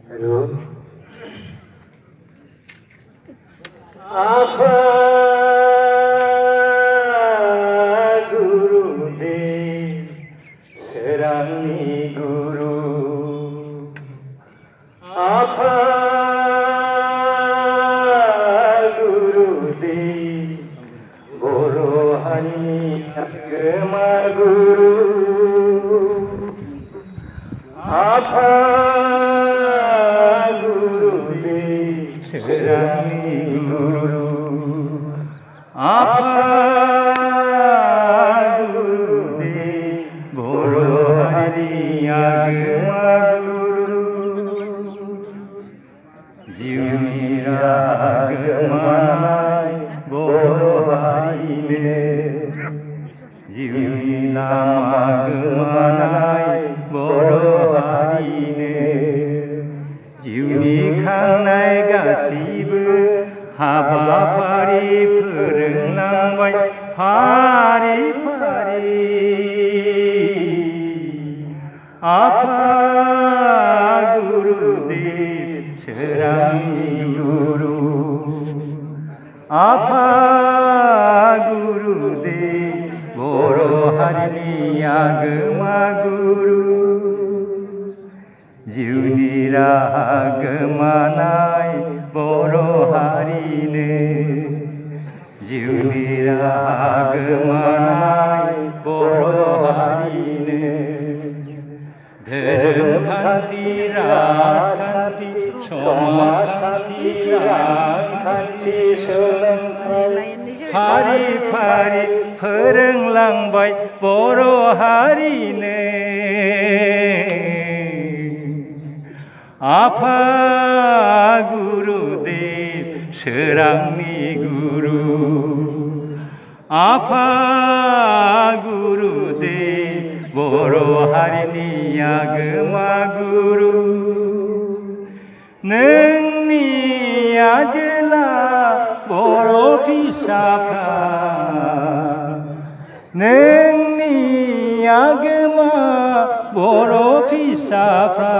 hello आफा गुरुदेव शरानी गुरु आफा गुरुदेव बोरो हानि आगमा गुरु आफा शरानी गुरु आफा गुरुदेव बोरो हारि आगमा गुरु जिउनि रागमानाय बोरो हारिनो जिउनि लामा गोमानाय बोरो हारिनो जिउनि खांनाय गासिबो हाबाफारि फोरोंलांबाय फारि फारि आफा गुरुदेव शरानी गुरु आफा गुरुदेव बोरो हारिनि आगमा गुरु जिउनि राहा गोमानाय बर' हारिनो जिउनि राहा गोमानाय बर' हारिनो धोरोमखान्थि राजखान्थि समाजखान्थि राजखान्थि सोलोंथाइ फारि फारि फोरोंलांबाय बर' हारिनो आफा गुरुदेव शरानी गुरु आफा गुरुदेव बर' हारिनि आगमा गुरु नोंनि आजोला बर' फिसाफ्रा नोंनि आगमा बर' फिसाफ्रा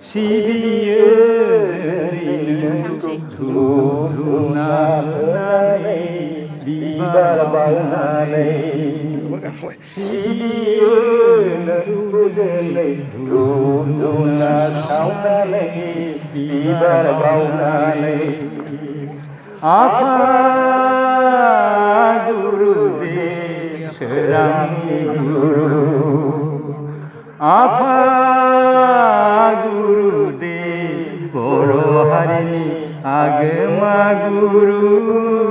सिबियो धुप धुना होनानै बिबार बावनानै सिबियो धुप धुना सावनानै बिबार बावनानै आफा गुरुदेव शरानी गुरु आफा गुरुदेव बर' हारिनि आगमा गुरु